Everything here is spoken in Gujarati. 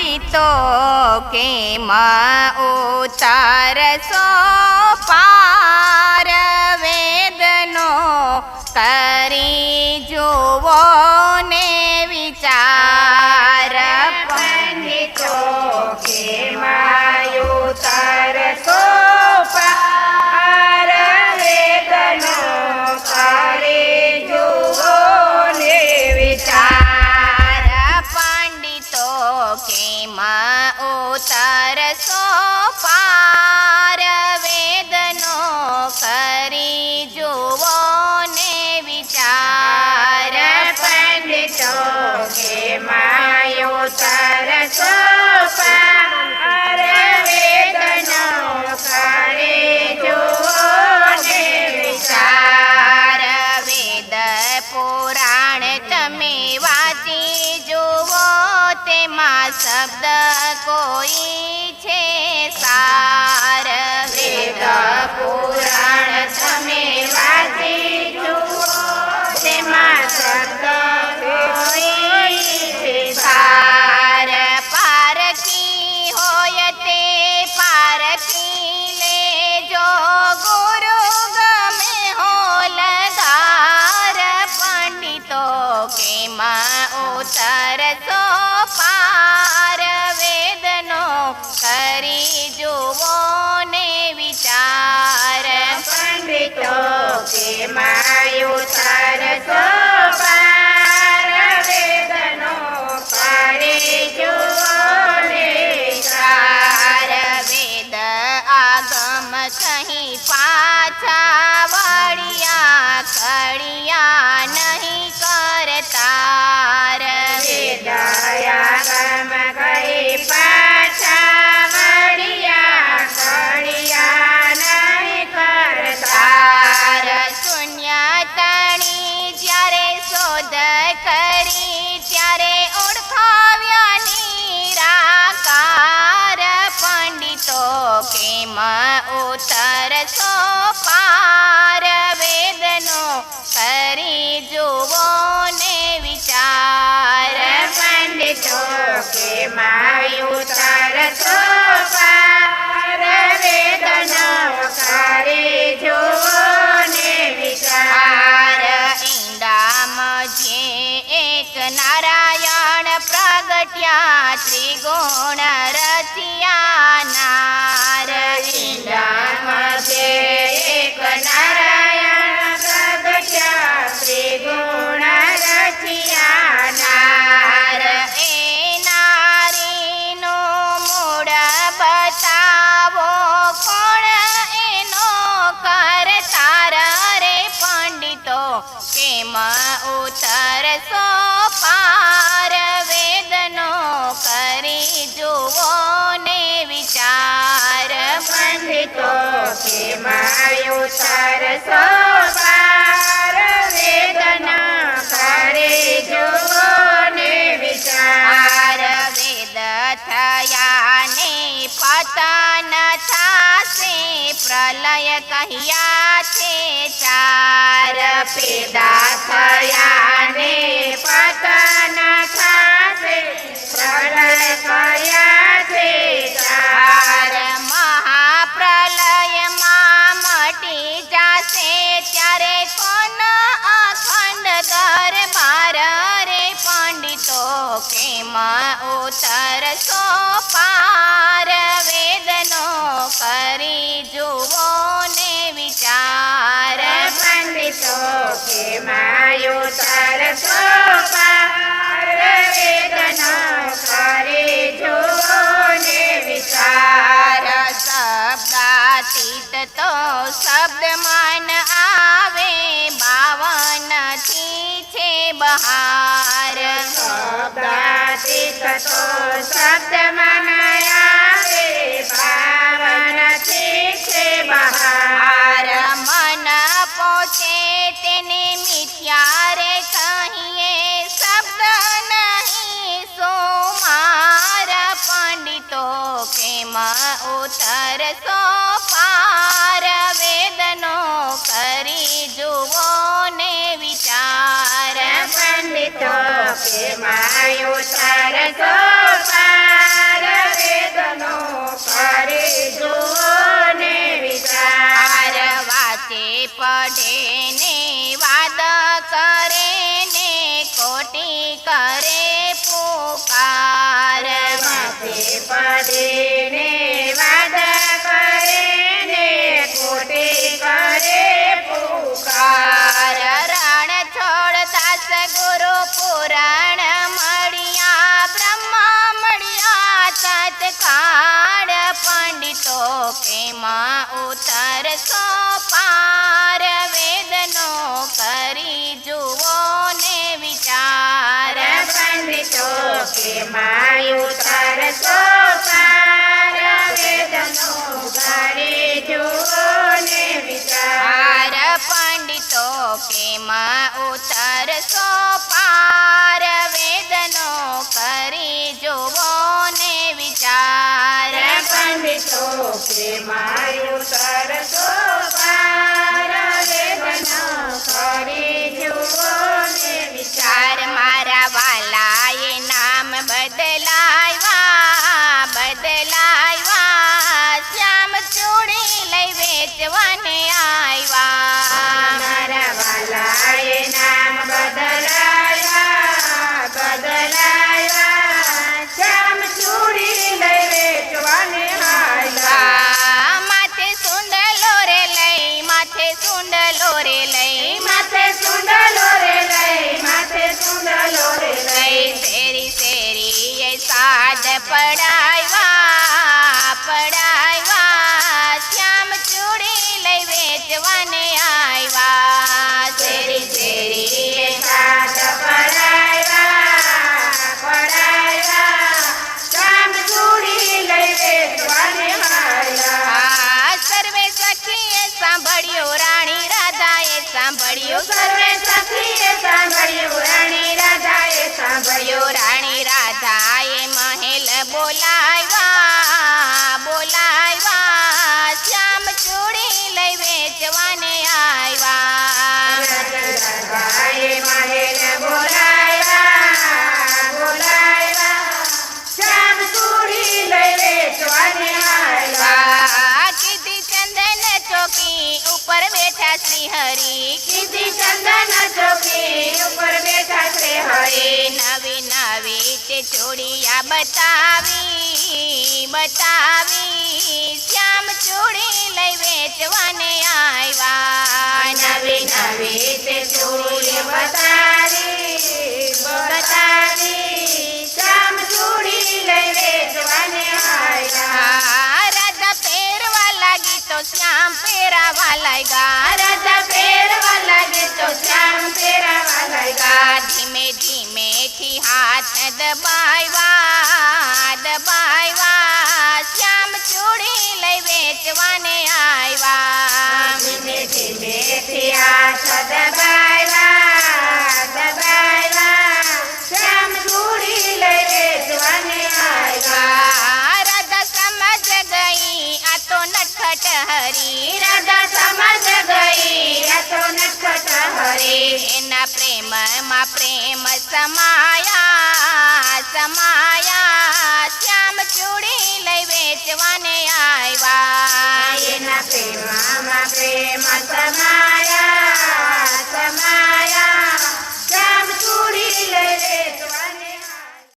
પંડિતો કેમ ઉતારશો પાર વેદનો કરી જુઓ ને વિચાર પંડિતો કેમ ઉતારશો પાર વેદનો કરી જુઓ ને વિચાર પંડિતો કેમ ઉતારશો પાર વેદનો કરી જુઓ ને વિચાર પંડિતો કેમ ઉતારશો પાર વેદનો કરી જુઓ ને વિચાર વેદ પુરાણ તમે વાંચી જુઓ તેમાં શબ્દ કોઈ છે સાર વેદ પુરાણ તમે વાંચી જુઓ તેમાં શબ્દ કોઈ છે સાર પારખી હોય તે પારખી લેજો ગુરુ ગમે હો લગાર પંડિતો કેમ ઉતરશો પાર વેદનો કરી જુઓ ને વિચાર પંડિતો કેમ ઉતારશો પાર વેદનો કરી જુઓ ને વિચાર વેદ આગમ કહી પાછા વળ્યા કળિયા નહીં કરતાર વેદયાગમ કહી પાછા વળ્યા કળિયા નહીં કરતા તાર શૂન્ય તણી જ્યારે શોધ કરી ત્યારે ઓળખાવ્યા નિરાકાર પંડિતો કેમ ઉતરશો પાર વેદનો કરી જુઓ ને વિચાર પંડિતો કેમ ઉતારશો પાર વેદનો કરી જુઓ ને વિચાર ઈંડામાં જે એક નારાયણ પ્રગટ્યા ત્રિગુણ રચિયા નાર ઈંડામાં જે એક નારાયણ પ્રગટ્યા ત્રિગુણ રચિયા નાર એ નારીનું મૂળ બતાવો કોણ એનો કરતાર રે પંડિતો કેમ ઉતરશો પાર વેદનો કરી જુઓ ને વિચાર પંડિતો કેમ ઉતારશો પાર વેદનો કરી જુઓ ને વિચાર વેદ થયા ને પતન થાશે પ્રલય કહ્યા છે ચાર પેદા થયા ને પતન થાશે પ્રલય કયા છે ચાર મહાપ્રલયમાં મટી જાશે ત્યારે કોણ અખંડ દરબાર રે પંડિતો કેમ ઉતરશો પાર વેદનો કરી જુઓ ને વિચાર પંડિતો કેમ ઉતારશો પાર વેદનો કરી જુઓ ને વિચાર શબ્દાતીત તો શબ્દ મન આવે 52 થી છે બહાર શબ્દાતીત તો શબ્દ મન આવે 52 થી છે બહાર મન પહોંચે તેને મિથ્યા રે કહીએ શબ્દ નહીં સોમાર પંડિતો કેમ ઉતરશો પાર વેદનો કરી જુઓ ને વિચાર પંડિતો કે માયો તાર તો સોપાર વેદનો કરી જુઓ ને વિચાર પંડિતો કે માયું તરસો પાર વેદનો કરી જુઓ ને વિચાર પંડિતો કેમાં ઉતરશો પાર વેદનો કરી જુઓ ને વિચાર પંડિતો કે માયું તરસો પાર વેદનો કરી જુઓ ને વિચાર મારા વાલાએ નામ બદલાવ્યા શ્યામ ચૂડી લઈ વેચવાને આવ્યા મારા વાલાએ નામ બદલાયા શ્યામ ચૂડી લઈ વેચવાને આવ્યા માથે સુંડલો રે લઈ માથે સુંડલો રે લઈ શેરી શેરી સાદ પડાવ્યા શ્યામ ચૂડી લઈ વેચવાને આવ્યા શેરી શેરી સાદ પડાવ્યા શ્યામ ચૂડી લઈ વેચવાને આવ્યા સર્વે સખીએ સાંભળ્યું રાણી રાધાએ સાંભળ્યું સર્વે સખીએ સાંભળ્યું રાણી રાધાએ સાંભળ્યું રાણી રાધાએ મહેલ બોલાવ્યા શ્યામ ચૂડી લઈ વેચવાને આવ્યા રાધાએ મહેલ બોલાવ્યા શ્યામ ચૂડી લઈ વેચવાને આવ્યા કીધી ચંદન ચોકી ઉપર બેઠા શ્રી હરિ કીધી ચંદન ચોકી ઉપર બેઠા છે હરે નવી નવી તે ચોડિયા બતાવી શ્યામ ચૂડી લઈ વેચવાને આવ્યા નવી નવી તે ચોરી બતાવી શ્યામ ચૂડી લઈ વેચવાને આવ્યા રાધા પહેરવા લાગી તો શ્યામ પહેરાવા લાગ્યા રાધા પહેરવા લાગે તો શ્યામ પહેરાવા લાગ્યા ધીમે ધીમેથી હાથ દબાવ્યા શ્યામ ચૂડી લઈ વેચવાને આવ્યા ધીમે ધીમેથી હાથ દબાવ્યા શ્યામ ચૂડી લઈ વેચવાને આવ્યા રાધા સમજ ગઈ આ તો નટખટ હરી રાધા સમજ ગઈ આ તો નટખટ હરી એના પ્રેમમાં પ્રેમ સમાયા શ્યામ ચૂડી લઈ વેચવાને આવ્યા એના પ્રેમમાં પ્રેમ સમાયા